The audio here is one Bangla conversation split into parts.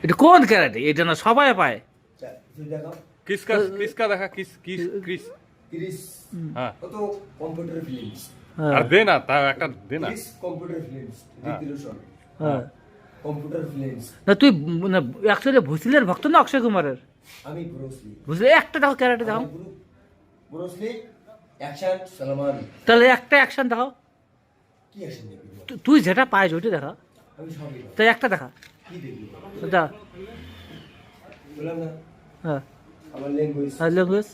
এটা কোন ক্যারাটে? এটা না সবাই পায়। তুই দেখো किसका দেখা किस किस क्रिस ক্রিস হ্যাঁ কত কম্পিউটার ফিল্মস আর দে না তা একটা দে না ক্রিস কম্পিউটার ফিল্মস রিপিলেশন হ্যাঁ কম্পিউটার ফিল্মস না তুই না অ্যাকচুয়ালি ভুসিলের ভক্ত না অক্ষয় কুমারের? আমি ব্রুসলি ভুসিলে একটা দেখো ক্যারাটে দেখো, ব্রুসলি অ্যাকশন সালমান তাহলে একটা অ্যাকশন দেখাও। কি অ্যাকশন দেখবি তুই যেটা পাইস ওইটা দেখা, আমি সবই তাই একটা দেখা। কি দেখবি যা বললাম না হ্যাঁ আমার ল্যাঙ্গুয়েজ ল্যাঙ্গুয়েজ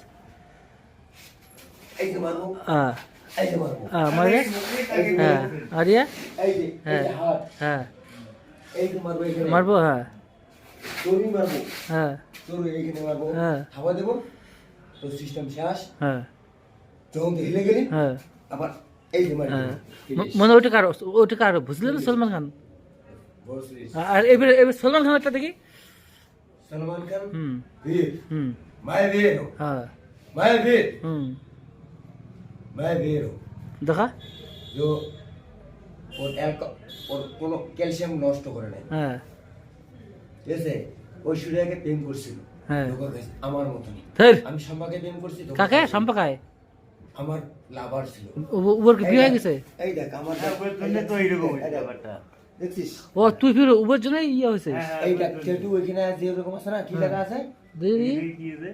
এই যে মারবো হ্যাঁ এই যে মারবো মারে হ্যাঁ আরিয়া এই যে হাত হ্যাঁ এই যে মারবো এখানে মারবো হ্যাঁ তোরই মারবো হ্যাঁ তোর এইখানে মারবো হ্যাঁ। থাবা দেবো তো সিস্টেম শেষ হ্যাঁ যখন তুই হিলে গেলি হ্যাঁ আবার এই যে মারবো হ্যাঁ মানে ওইটা কার বুঝলে না? সলমান খান। ব্রুসলি আর এবার এবার সলমান খানেরটা দেখি। सलमान खान হুম वीर হুম मैं वीर हूँ হ্যাঁ मैं वीर হুম मैं वीर हूँ দেখা जो और কোনো ক্যালসিয়াম নষ্ট করে নাই হ্যাঁ ঠিক আছে ওই সূর্যকে প্রেম করছিল হ্যাঁ। ধোঁকা খাইছে, আমার মতনই ফের আমি সম্পাকে প্রেম করছি ধোঁকা কাকে খাইছে। সম্পর্কায় আমার লাভার ছিল উপর কি বিয়ে হয়ে গেছে? এই দেখ আমার তো এইরকম ব্যাপারটা দেখছিস ও তুই ফির উপর জন্য ইয়ে হয়েছে এই দেখ যেটু ওইখানে যে এরকম আছে না কি লেখা আছে দেখি কি যে